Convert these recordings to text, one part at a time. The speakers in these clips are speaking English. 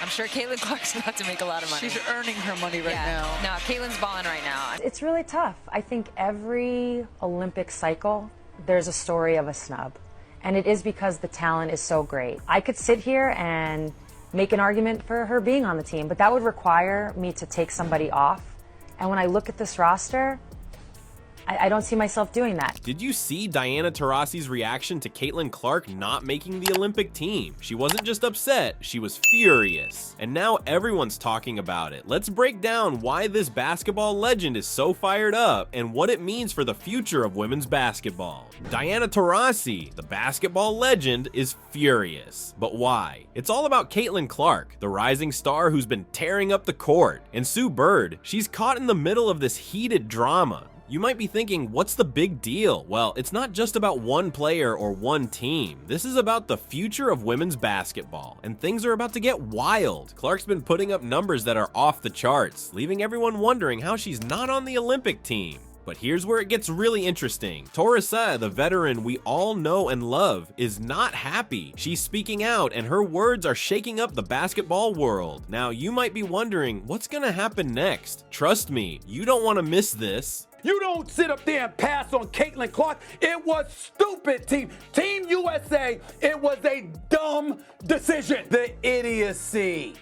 I'm sure Caitlin Clark's about to make a lot of money. She's earning her money right now. No, Caitlin's balling right now. It's really tough. I think every Olympic cycle, there's a story of a snub. And it is because the talent is so great. I could sit here and make an argument for her being on the team, but that would require me to take somebody off. And when I look at this roster, I don't see myself doing that. Did you see Diana Taurasi's reaction to Caitlin Clark not making the Olympic team? She wasn't just upset, she was furious. And now everyone's talking about it. Let's break down why this basketball legend is so fired up and what it means for the future of women's basketball. Diana Taurasi, the basketball legend, is furious. But why? It's all about Caitlin Clark, the rising star who's been tearing up the court. And Sue Bird, she's caught in the middle of this heated drama. You might be thinking, what's the big deal? Well, it's not just about one player or one team. This is about the future of women's basketball, and things are about to get wild. Clark's been putting up numbers that are off the charts, leaving everyone wondering how she's not on the Olympic team. But here's where it gets really interesting. Taurasi, the veteran we all know and love, is not happy. She's speaking out, and her words are shaking up the basketball world. Now, you might be wondering, what's gonna happen next? Trust me, you don't want to miss this. You don't sit up there and pass on Caitlin Clark. It was stupid, Team USA. It was a dumb decision. The idiocy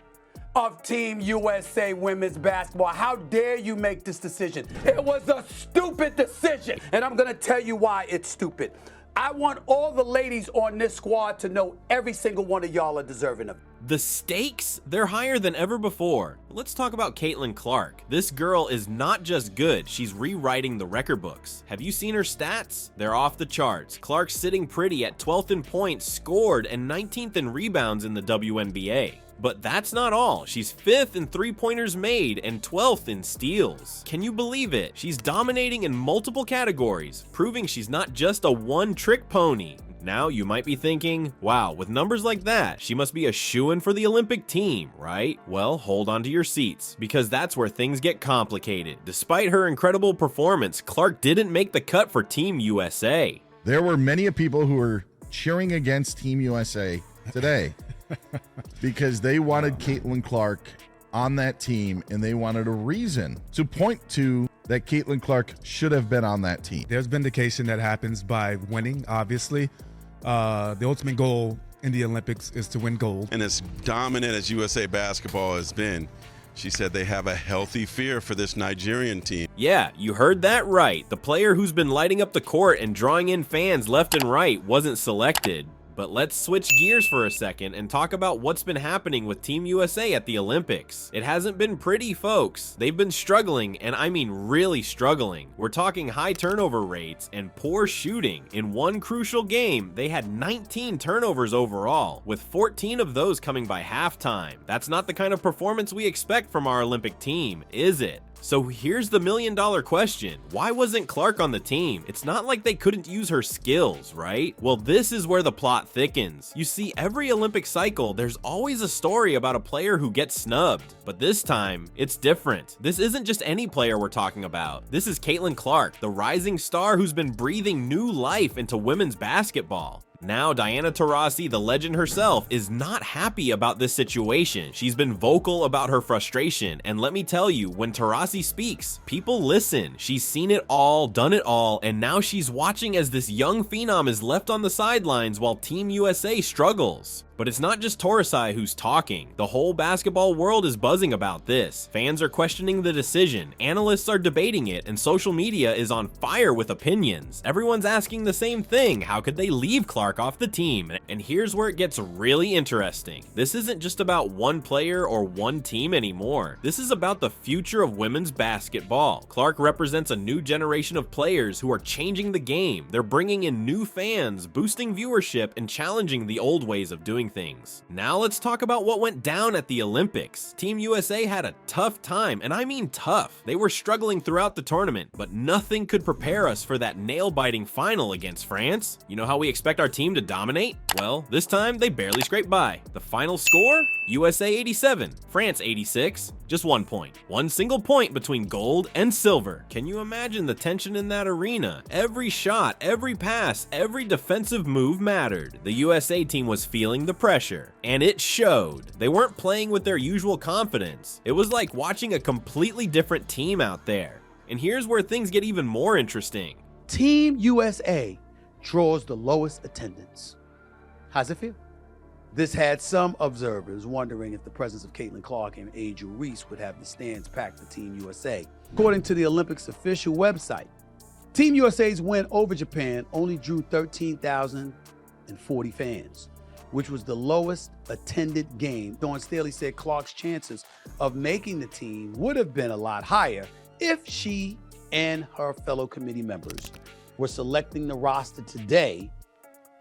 of Team USA women's basketball. How dare you make this decision? It was a stupid decision. And I'm going to tell you why it's stupid. I want all the ladies on this squad to know every single one of y'all are deserving of it. The stakes, they're higher than ever before. Let's talk about Caitlin Clark. This girl is not just good, she's rewriting the record books. Have you seen her stats? They're off the charts. Clark's sitting pretty at 12th in points scored and 19th in rebounds in the WNBA. But that's not all. She's 5th in three-pointers made and 12th in steals. Can you believe it? She's dominating in multiple categories, proving she's not just a one-trick pony. Now, you might be thinking, wow, with numbers like that, she must be a shoo-in for the Olympic team, right? Well, hold on to your seats, because that's where things get complicated. Despite her incredible performance, Clark didn't make the cut for Team USA. There were many people who were cheering against Team USA today because they wanted Caitlin Clark on that team, and they wanted a reason to point to that Caitlin Clark should have been on that team. There's vindication that happens by winning, obviously. The ultimate goal in the Olympics is to win gold. And as dominant as USA basketball has been, she said they have a healthy fear for this Nigerian team. Yeah, you heard that right. The player who's been lighting up the court and drawing in fans left and right wasn't selected. But let's switch gears for a second and talk about what's been happening with Team USA at the Olympics. It hasn't been pretty, folks. They've been struggling, and I mean really struggling. We're talking high turnover rates and poor shooting. In one crucial game, they had 19 turnovers overall, with 14 of those coming by halftime. That's not the kind of performance we expect from our Olympic team, is it? So here's the million-dollar question. Why wasn't Clark on the team? It's not like they couldn't use her skills, right? Well, this is where the plot thickens. You see, every Olympic cycle, there's always a story about a player who gets snubbed. But this time, it's different. This isn't just any player we're talking about. This is Caitlin Clark, the rising star who's been breathing new life into women's basketball. Now, Diana Taurasi, the legend herself, is not happy about this situation. She's been vocal about her frustration, and let me tell you, when Taurasi speaks, people listen. She's seen it all, done it all, and now she's watching as this young phenom is left on the sidelines while Team USA struggles. But it's not just Taurasi who's talking. The whole basketball world is buzzing about this. Fans are questioning the decision, analysts are debating it, and social media is on fire with opinions. Everyone's asking the same thing: how could they leave Clark off the team? And here's where it gets really interesting. This isn't just about one player or one team anymore. This is about the future of women's basketball. Clark represents a new generation of players who are changing the game. They're bringing in new fans, boosting viewership, and challenging the old ways of doing things. Now let's talk about what went down at the Olympics. Team USA had a tough time, and I mean tough. They were struggling throughout the tournament, but nothing could prepare us for that nail-biting final against France. You know how we expect our team to dominate? Well, this time they barely scraped by. The final score? USA 87, France 86, just 1 point. One single point between gold and silver. Can you imagine the tension in that arena? Every shot, every pass, every defensive move mattered. The USA team was feeling the pressure, and it showed. They weren't playing with their usual confidence. It was like watching a completely different team out there. And here's where things get even more interesting. Team USA draws the lowest attendance. How's it feel? This had some observers wondering if the presence of Caitlin Clark and Angel Reese would have the stands packed for Team USA. According to the Olympics official website, Team USA's win over Japan only drew 13,040 fans, which was the lowest attended game. Dawn Staley said Clark's chances of making the team would have been a lot higher if she and her fellow committee members were selecting the roster today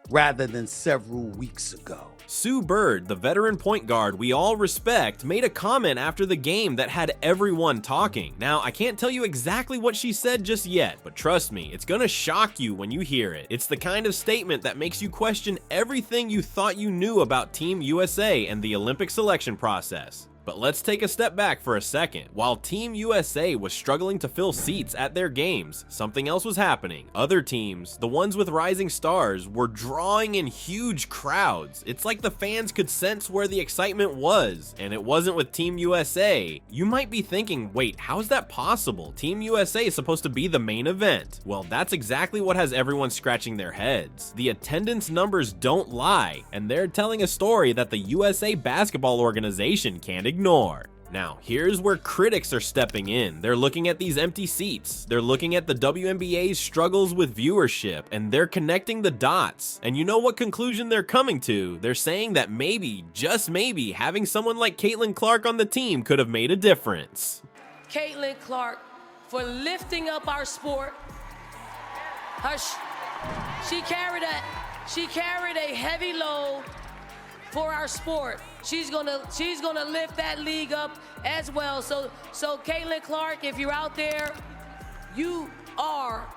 rather than several weeks ago. Sue Bird, the veteran point guard we all respect, made a comment after the game that had everyone talking. Now, I can't tell you exactly what she said just yet, but trust me, it's gonna shock you when you hear it. It's the kind of statement that makes you question everything you thought you knew about Team USA and the Olympic selection process. But let's take a step back for a second. While Team USA was struggling to fill seats at their games, something else was happening. Other teams, the ones with rising stars, were drawing in huge crowds. It's like the fans could sense where the excitement was, and it wasn't with Team USA. You might be thinking, wait, how is that possible? Team USA is supposed to be the main event. Well, that's exactly what has everyone scratching their heads. The attendance numbers don't lie, and they're telling a story that the USA basketball organization can't ignore. Now, here's where critics are stepping in. They're looking at these empty seats. They're looking at the WNBA's struggles with viewership, and they're connecting the dots. And you know what conclusion they're coming to? They're saying that maybe, just maybe, having someone like Caitlin Clark on the team could have made a difference. Caitlin Clark for lifting up our sport. She carried a heavy load for our sport. She's gonna lift that league up as well. So Caitlin Clark, if you're out there, you are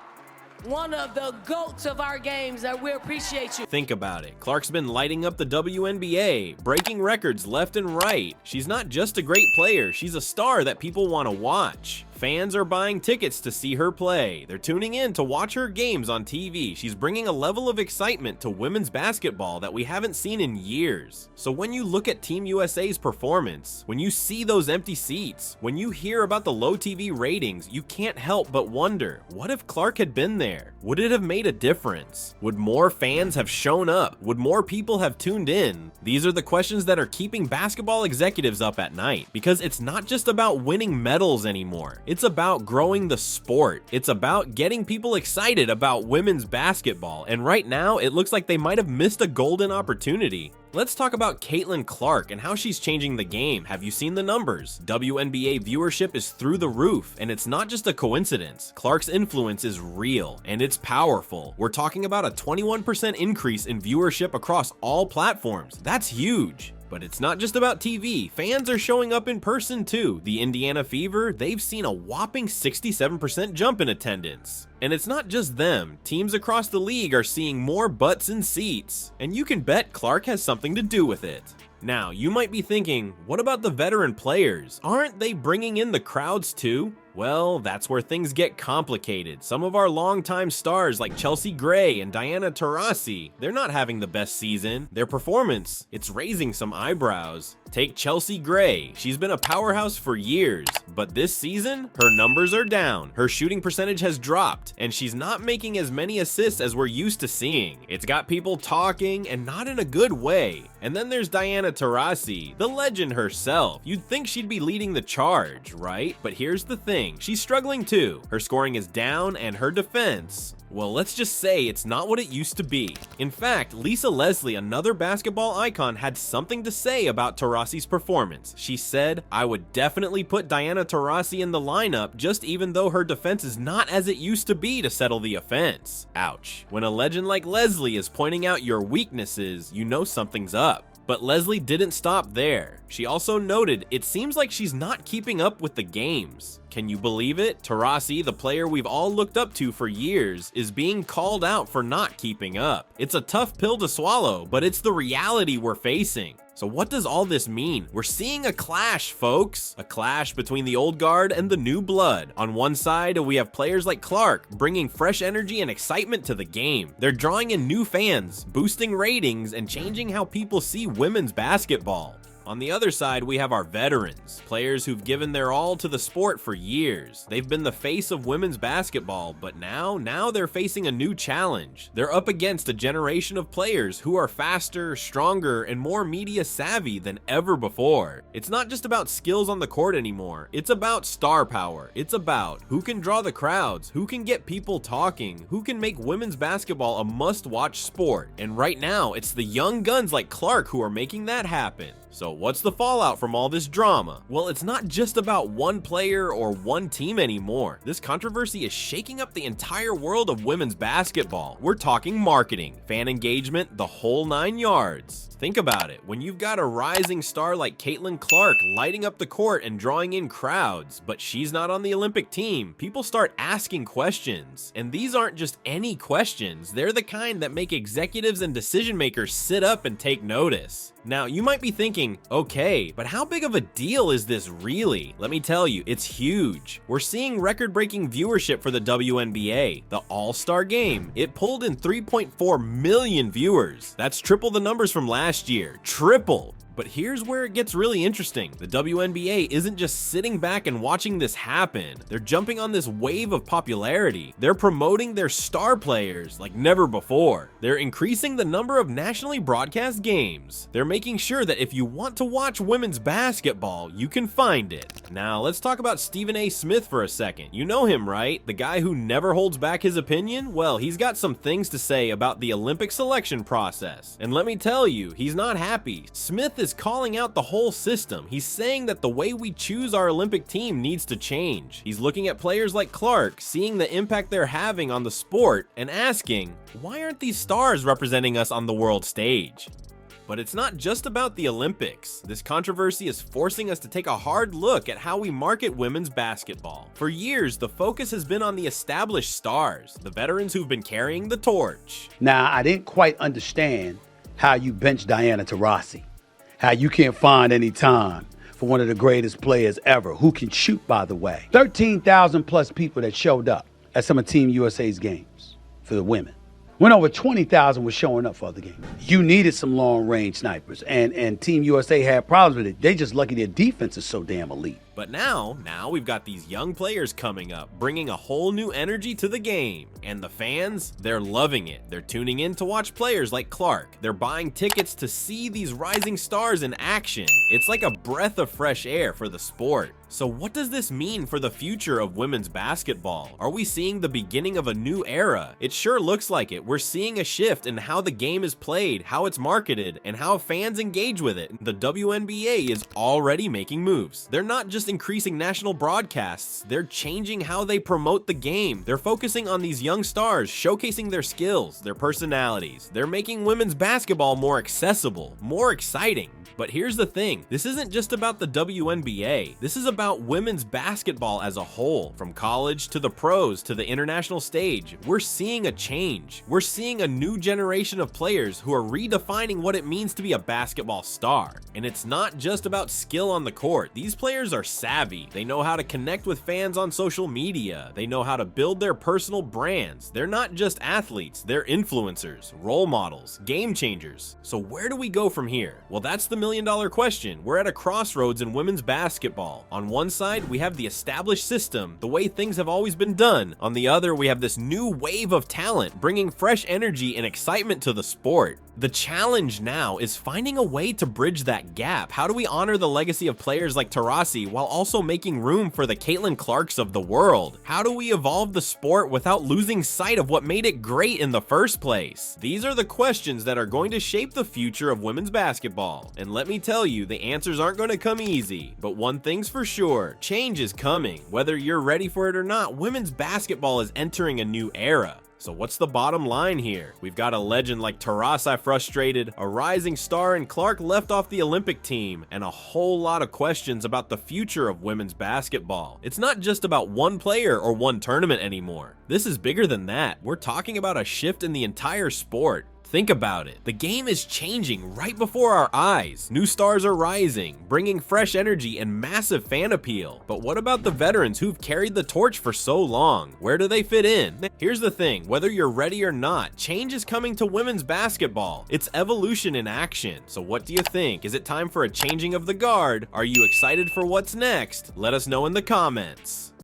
one of the GOATs of our games, that we appreciate you. Think about it. Clark's been lighting up the WNBA, breaking records left and right. She's not just a great player, she's a star that people want to watch. Fans are buying tickets to see her play. They're tuning in to watch her games on TV. She's bringing a level of excitement to women's basketball that we haven't seen in years. So when you look at Team USA's performance, when you see those empty seats, when you hear about the low TV ratings, you can't help but wonder, what if Clark had been there? Would it have made a difference? Would more fans have shown up? Would more people have tuned in? These are the questions that are keeping basketball executives up at night, because it's not just about winning medals anymore. It's about growing the sport. It's about getting people excited about women's basketball, and right now it looks like they might have missed a golden opportunity. Let's talk about Caitlin Clark and how she's changing the game. Have you seen the numbers? WNBA viewership is through the roof, and it's not just a coincidence. Clark's influence is real, and it's powerful. We're talking about a 21% increase in viewership across all platforms. That's huge. But it's not just about TV. Fans are showing up in person too. The Indiana Fever, they've seen a whopping 67% jump in attendance. And it's not just them. Teams across the league are seeing more butts in seats. And you can bet Clark has something to do with it. Now, you might be thinking, what about the veteran players? Aren't they bringing in the crowds too? Well, that's where things get complicated. Some of our longtime stars like Chelsea Gray and Diana Taurasi, they're not having the best season. Their performance, it's raising some eyebrows. Take Chelsea Gray. She's been a powerhouse for years, but this season, her numbers are down. Her shooting percentage has dropped, and she's not making as many assists as we're used to seeing. It's got people talking, and not in a good way. And then there's Diana Taurasi, the legend herself. You'd think she'd be leading the charge, right? But here's the thing. She's struggling too. Her scoring is down, and her defense, well, let's just say it's not what it used to be. In fact, Lisa Leslie, another basketball icon, had something to say about Taurasi's performance. She said, "I would definitely put Diana Taurasi in the lineup, just even though her defense is not as it used to be to settle the offense." Ouch. When a legend like Leslie is pointing out your weaknesses, you know something's up. But Leslie didn't stop there. She also noted, it seems like she's not keeping up with the games. Can you believe it? Taurasi, the player we've all looked up to for years, is being called out for not keeping up. It's a tough pill to swallow, but it's the reality we're facing. So what does all this mean? We're seeing a clash, folks. A clash between the old guard and the new blood. On one side, we have players like Clark, bringing fresh energy and excitement to the game. They're drawing in new fans, boosting ratings, and changing how people see women's basketball. On the other side, we have our veterans, players who've given their all to the sport for years. They've been the face of women's basketball, but now they're facing a new challenge. They're up against a generation of players who are faster, stronger, and more media savvy than ever before. It's not just about skills on the court anymore. It's about star power. It's about who can draw the crowds, who can get people talking, who can make women's basketball a must-watch sport. And right now, it's the young guns like Clark who are making that happen. So what's the fallout from all this drama? Well, it's not just about one player or one team anymore. This controversy is shaking up the entire world of women's basketball. We're talking marketing, fan engagement, the whole 9 yards. Think about it. When you've got a rising star like Caitlin Clark lighting up the court and drawing in crowds, but she's not on the Olympic team, people start asking questions. And these aren't just any questions. They're the kind that make executives and decision makers sit up and take notice. Now, you might be thinking, okay, but how big of a deal is this really? Let me tell you, it's huge. We're seeing record-breaking viewership for the WNBA, the All-Star Game. It pulled in 3.4 million viewers. That's triple the numbers from last year. Triple. But here's where it gets really interesting. The WNBA isn't just sitting back and watching this happen. They're jumping on this wave of popularity. They're promoting their star players like never before. They're increasing the number of nationally broadcast games. They're making sure that if you want to watch women's basketball, you can find it. Now, let's talk about Stephen A. Smith for a second. You know him, right? The guy who never holds back his opinion? Well, he's got some things to say about the Olympic selection process. And let me tell you, he's not happy. Smith is calling out the whole system. He's saying that the way we choose our Olympic team needs to change. He's looking at players like Clark, seeing the impact they're having on the sport, and asking, why aren't these stars representing us on the world stage? But it's not just about the Olympics. This controversy is forcing us to take a hard look at how we market women's basketball. For years, the focus has been on the established stars, the veterans who've been carrying the torch. Now, I didn't quite understand how you benched Diana Taurasi. How you can't find any time for one of the greatest players ever, who can shoot, by the way. 13,000 plus people that showed up at some of Team USA's games for the women. When over 20,000 was showing up for other games. You needed some long-range snipers, and Team USA had problems with it. They just lucky their defense is so damn elite. But now we've got these young players coming up, bringing a whole new energy to the game. And the fans, they're loving it. They're tuning in to watch players like Clark. They're buying tickets to see these rising stars in action. It's like a breath of fresh air for the sport. So what does this mean for the future of women's basketball? Are we seeing the beginning of a new era? It sure looks like it. We're seeing a shift in how the game is played, how it's marketed, and how fans engage with it. The WNBA is already making moves. They're not just increasing national broadcasts, they're changing how they promote the game. They're focusing on these young stars, showcasing their skills, their personalities. They're making women's basketball more accessible, more exciting. But here's the thing, this isn't just about the WNBA. This is about women's basketball as a whole. From college to the pros to the international stage, we're seeing a change. We're seeing a new generation of players who are redefining what it means to be a basketball star. And it's not just about skill on the court. These players are savvy. They know how to connect with fans on social media. They know how to build their personal brands. They're not just athletes, they're influencers, role models, game changers. So where do we go from here? Well, that's the million-dollar question. We're at a crossroads in women's basketball. On one side, we have the established system, the way things have always been done. On the other, we have this new wave of talent, bringing fresh energy and excitement to the sport. The challenge now is finding a way to bridge that gap. How do we honor the legacy of players like Taurasi while also making room for the Caitlin Clarks of the world? How do we evolve the sport without losing sight of what made it great in the first place? These are the questions that are going to shape the future of women's basketball. And let me tell you, the answers aren't going to come easy. But one thing's for sure, change is coming. Whether you're ready for it or not, women's basketball is entering a new era. So what's the bottom line here? We've got a legend like Taurasi frustrated, a rising star in Clark left off the Olympic team, and a whole lot of questions about the future of women's basketball. It's not just about one player or one tournament anymore. This is bigger than that. We're talking about a shift in the entire sport. Think about it. The game is changing right before our eyes. New stars are rising, bringing fresh energy and massive fan appeal. But what about the veterans who've carried the torch for so long? Where do they fit in? Here's the thing, whether you're ready or not, change is coming to women's basketball. It's evolution in action. So what do you think? Is it time for a changing of the guard? Are you excited for what's next? Let us know in the comments.